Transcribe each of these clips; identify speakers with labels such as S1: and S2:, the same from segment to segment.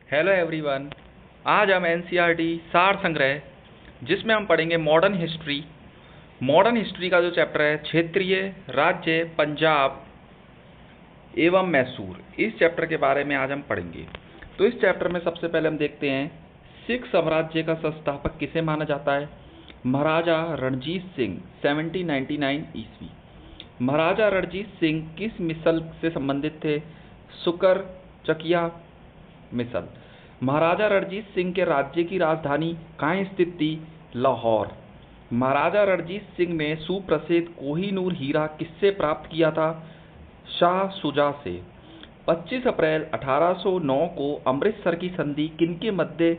S1: Hello everyone. आज हम NCERT सार संग्रह जिसमें हम पढ़ेंगे मॉडर्न हिस्ट्री। मॉडर्न हिस्ट्री का जो चैप्टर है क्षेत्रीय राज्य पंजाब एवं मैसूर, इस चैप्टर के बारे में आज हम पढ़ेंगे। तो इस चैप्टर में सबसे पहले हम देखते हैं सिख साम्राज्य का संस्थापक किसे माना जाता है। महाराजा रणजीत सिंह 1799 ईस्वी। महाराजा रणजीत सिंह किस मिसल से संबंधित थे? सुकर चकिया मिसल। महाराजा रणजीत सिंह के राज्य की राजधानी कहाँ स्थित थी? लाहौर। महाराजा रणजीत सिंह ने सुप्रसिद्ध कोहिनूर हीरा किससे प्राप्त किया था? शाह शुजा से। 25 अप्रैल 1809 को अमृतसर की संधि किनके मध्य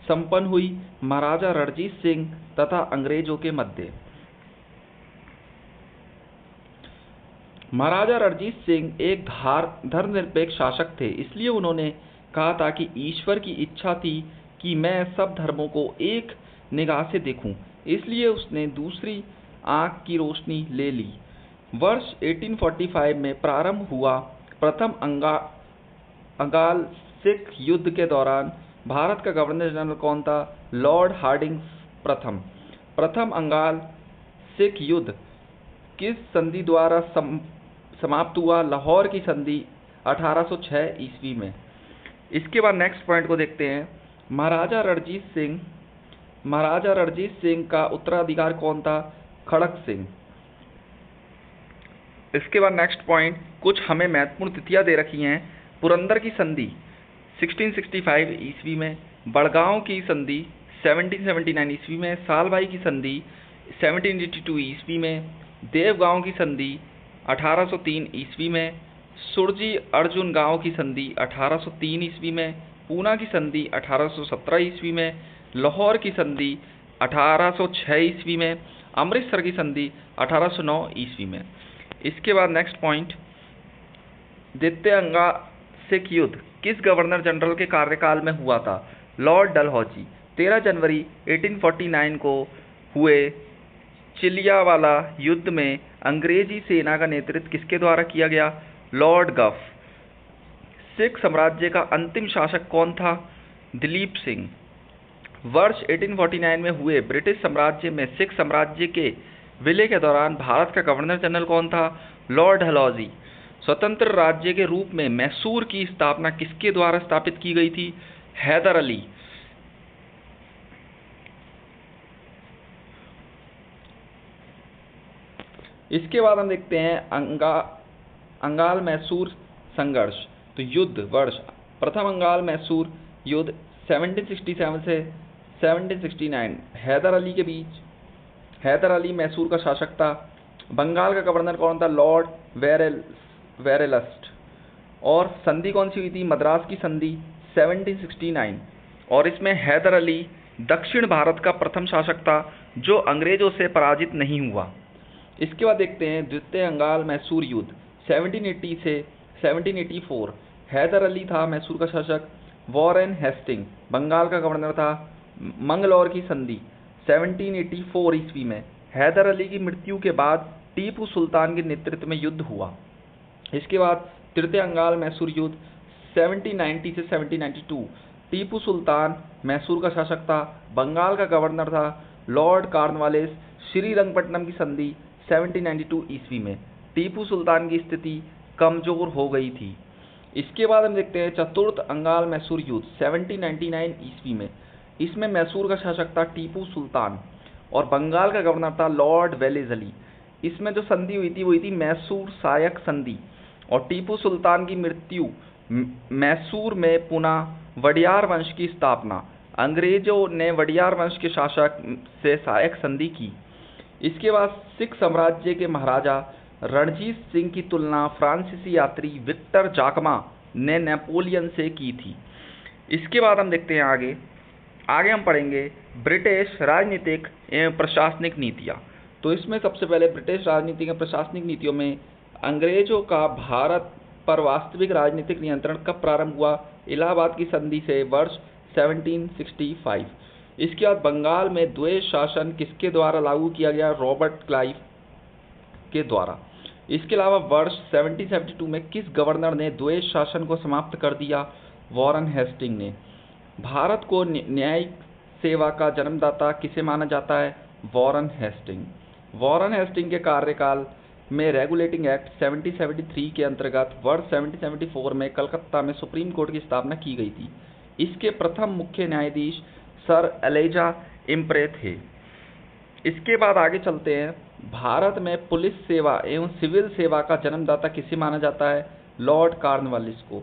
S1: संपन्न हुई? महाराजा रणजीत सिंह तथा अंग्रेजों के मध्य। महाराजा रणजीत सिंह एक धर्मनिरपेक्ष शासक थे, इसलिए उन्होंने कहा था कि ईश्वर की इच्छा थी कि मैं सब धर्मों को एक निगाह से देखूं, इसलिए उसने दूसरी आंख की रोशनी ले ली। वर्ष 1845 में प्रारंभ हुआ प्रथम अंगाल सिख युद्ध के दौरान भारत का गवर्नर जनरल कौन था? लॉर्ड हार्डिंग प्रथम अंगाल सिख युद्ध किस संधि द्वारा समाप्त हुआ? लाहौर की संधि 1806 ईस्वी में। इसके बाद नेक्स्ट पॉइंट को देखते हैं। महाराजा रणजीत सिंह का उत्तराधिकार कौन था? खड़क सिंह। इसके बाद नेक्स्ट पॉइंट, कुछ हमें महत्वपूर्ण तिथियां दे रखी हैं। पुरंदर की संधि 1665 ईस्वी में, बड़गांव की संधि 1779 ईस्वी में, सालभाई की संधि 1782 ईस्वी में, देवगांव की संधि 1803 ईस्वी में, सुरजी अर्जुन गांव की संधि 1803 ईस्वी में, पूना की संधि 1817 ईस्वी में, लाहौर की संधि 1806 ईस्वी में, अमृतसर की संधि 1809 ईस्वी में। इसके बाद नेक्स्ट पॉइंट, द्वितीय अंगा सिख युद्ध किस गवर्नर जनरल के कार्यकाल में हुआ था? लॉर्ड डलहौजी। 13 जनवरी 1849 को हुए चिलियावाला युद्ध में अंग्रेजी सेना का नेतृत्व किसके द्वारा किया गया? लॉर्ड गफ। सिख साम्राज्य का अंतिम शासक कौन था? दिलीप सिंह। वर्ष 1849 में हुए ब्रिटिश साम्राज्य में सिख साम्राज्य के विलय के दौरान भारत का गवर्नर जनरल कौन था? लॉर्ड डलहौजी। स्वतंत्र राज्य के रूप में मैसूर की स्थापना किसके द्वारा स्थापित की गई थी? हैदर अली। इसके बाद हम देखते हैं अंगाल मैसूर संघर्ष। तो युद्ध वर्ष, प्रथम अंगाल मैसूर युद्ध 1767 से 1769, हैदर अली के बीच। हैदर अली मैसूर का शासक था। बंगाल का गवर्नर कौन था? लॉर्ड वेरेलस्ट। और संधि कौन सी हुई थी? मद्रास की संधि 1769। और इसमें हैदर अली दक्षिण भारत का प्रथम शासक था जो अंग्रेजों से पराजित नहीं हुआ। इसके बाद देखते हैं द्वितीय अंगाल मैसूर युद्ध 1780 से 1784। हैदर अली था मैसूर का शासक। वॉरेन हेस्टिंग बंगाल का गवर्नर था। मंगलौर की संधि 1784 ईस्वी में। हैदर अली की मृत्यु के बाद टीपू सुल्तान के नेतृत्व में युद्ध हुआ। इसके बाद तृतीय अंगाल मैसूर युद्ध 1790 से 1792। टीपू सुल्तान मैसूर का शासक था। बंगाल का गवर्नर था लॉर्ड कॉर्नवालिस। श्रीरंगपट्टनम की संधि 1792 ईस्वी में। टीपू सुल्तान की स्थिति कमजोर हो गई थी। इसके बाद हम देखते हैं चतुर्थ अंगाल मैसूर युद्ध 1799 ईस्वी में। इसमें मैसूर का शासक था टीपू सुल्तान और बंगाल का गवर्नर था लॉर्ड वेलेज़ली। इसमें जो संधि हुई थी वो हुई थी मैसूर सायक संधि। और टीपू सुल्तान की मृत्यु, मैसूर में पुनः वडियार वंश की स्थापना। अंग्रेजों ने वडियार वंश के शासक से सायक संधि की। इसके बाद सिख साम्राज्य के महाराजा रणजीत सिंह की तुलना फ्रांसीसी यात्री विक्टर जाकमा ने नेपोलियन से की थी। इसके बाद हम देखते हैं आगे हम पढ़ेंगे ब्रिटिश राजनीतिक एवं प्रशासनिक नीतियाँ। तो इसमें सबसे पहले ब्रिटिश राजनीतिक एवं प्रशासनिक नीतियों में अंग्रेजों का भारत पर वास्तविक राजनीतिक नियंत्रण कब प्रारंभ हुआ? इलाहाबाद की संधि से वर्ष 1765। इसके बाद बंगाल में द्वैध शासन किसके द्वारा लागू किया गया? रॉबर्ट क्लाइव के द्वारा। इसके अलावा वर्ष 1772 में किस गवर्नर ने द्वैध शासन को समाप्त कर दिया? वॉरेन हेस्टिंग ने। भारत को न्यायिक सेवा का जन्मदाता किसे माना जाता है? Warren Hasting. वॉरेन हेस्टिंग के कार्यकाल में रेगुलेटिंग एक्ट 1773 के अंतर्गत वर्ष 1774 में कलकत्ता में सुप्रीम कोर्ट की स्थापना की गई थी। इसके प्रथम मुख्य न्यायाधीश सर एलिजा इम्प्रे थे। इसके बाद आगे चलते हैं। भारत में पुलिस सेवा एवं सिविल सेवा का जन्मदाता किसे माना जाता है? लॉर्ड कॉर्नवालिस को।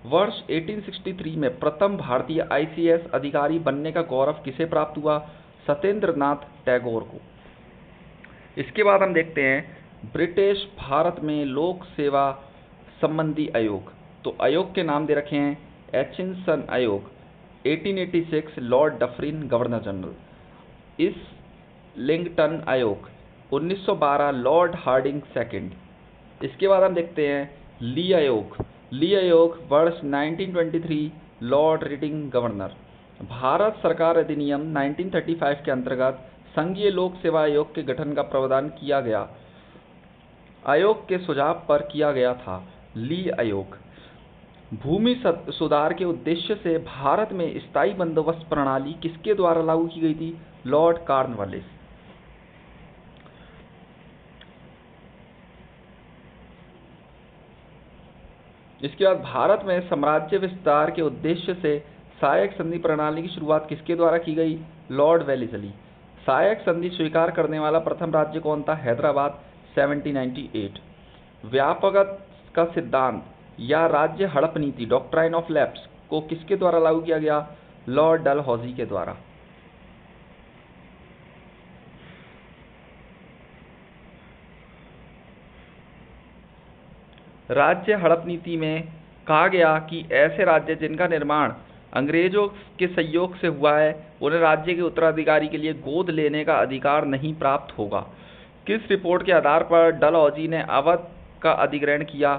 S1: वर्ष 1863 में प्रथम भारतीय आईसीएस अधिकारी बनने का गौरव किसे प्राप्त हुआ? सत्येंद्र नाथ टैगोर को। इसके बाद हम देखते हैं ब्रिटिश भारत में लोक सेवा संबंधी आयोग। तो आयोग के नाम दे रखे हैं एचिंसन आयोग, 1886 लॉर्ड डफरिन गवर्नर जनरल। इस लिंगटन आयोग 1912 लॉर्ड हार्डिंग सेकंड। इसके बाद हम देखते हैं ली आयोग। ली आयोग वर्ष 1923 लॉर्ड रीडिंग गवर्नर। भारत सरकार अधिनियम 1935 के अंतर्गत संघीय लोक सेवा आयोग के गठन का प्रावधान किया गया। आयोग के सुझाव पर किया गया था। ली आयोग भूमि सुधार के उद्देश्य से भारत में स्थायी बंदोबस्त प्रणाली किसके द्वारा लागू की गई थी? Lord Cornwallis. इसके बाद भारत में साम्राज्य विस्तार के उद्देश्य से सहायक संधि प्रणाली की शुरुआत किसके द्वारा की गई? Lord Wellesley. सहायक संधि स्वीकार करने वाला प्रथम राज्य कौन था? हैदराबाद, 1798। व्यापकता का सिद्धांत या राज्य हड़प नीति डॉक्ट्राइन ऑफ लैप्स को किसके द्वारा लागू किया गया? लॉर्ड डलहौजी के द्वारा। राज्य हड़प नीति में कहा गया कि ऐसे राज्य जिनका निर्माण अंग्रेजों के सहयोग से हुआ है उन्हें राज्य के उत्तराधिकारी के लिए गोद लेने का अधिकार नहीं प्राप्त होगा। किस रिपोर्ट के आधार पर डलहौजी ने अवध का अधिग्रहण किया?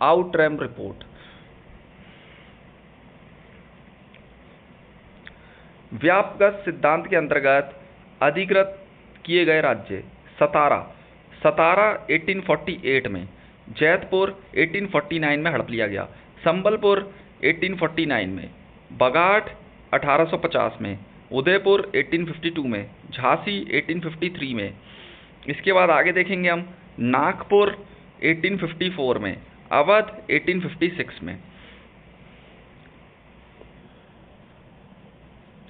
S1: आउट्रैम रिपोर्ट। व्यापक सिद्धांत के अंतर्गत अधिकृत किए गए राज्य सतारा 1848 में, जैतपुर 1849 में हड़प लिया गया, संबलपुर 1849 में, बगाठ 1850 में, उदयपुर 1852 में, झांसी 1853 में। इसके बाद आगे देखेंगे हम नागपुर 1854 में, अवध 1856 में।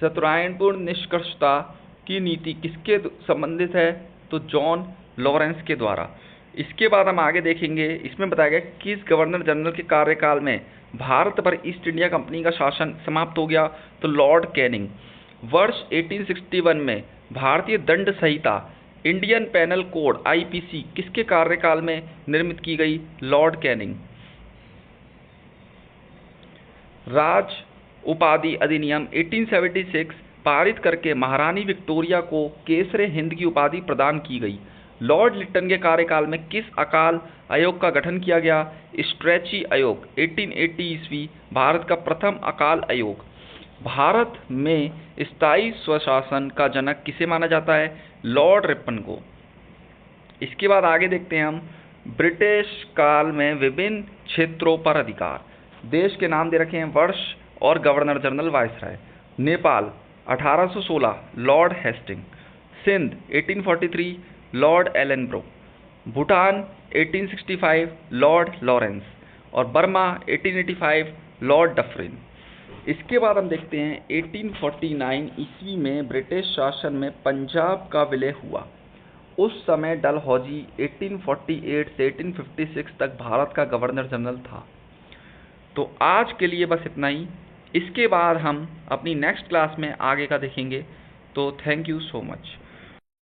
S1: चतुरायनपूर्ण निष्कर्षता की नीति किसके संबंधित है? तो जॉन लॉरेंस के द्वारा। इसके बाद हम आगे देखेंगे, इसमें बताया गया किस गवर्नर जनरल के कार्यकाल में भारत पर ईस्ट इंडिया कंपनी का शासन समाप्त हो गया? तो लॉर्ड कैनिंग। वर्ष 1861 में भारतीय दंड संहिता इंडियन पेनल कोड आईपीसी किसके कार्यकाल में निर्मित की गई? Lord Canning. राज उपाधि अधिनियम 1876 पारित करके महारानी विक्टोरिया को केसरे हिंद की उपाधि प्रदान की गई। लॉर्ड लिटन के कार्यकाल में किस अकाल आयोग का गठन किया गया? स्ट्रेची आयोग, 1880 ईस्वी भारत का प्रथम अकाल आयोग। भारत में स्थायी स्वशासन का जनक किसे माना जाता है? लॉर्ड रिपन को। इसके बाद आगे देखते हैं हम ब्रिटिश काल में विभिन्न क्षेत्रों पर अधिकार। देश के नाम दे रखे हैं, वर्ष और governor general viceroy. Nepal 1816 Lord Hasting, Sindh 1843 Lord Ellenborough, Bhutan 1865 Lord Lawrence और बर्मा 1885 लॉर्ड डफरिन। इसके बाद हम देखते हैं 1849 ईस्वी में ब्रिटिश शासन में पंजाब का विलय हुआ। उस समय डलहौजी 1848 से 1856 तक भारत का गवर्नर जनरल था। तो आज के लिए बस इतना ही। इसके बाद हम अपनी नेक्स्ट क्लास में आगे का देखेंगे। तो थैंक यू सो मच।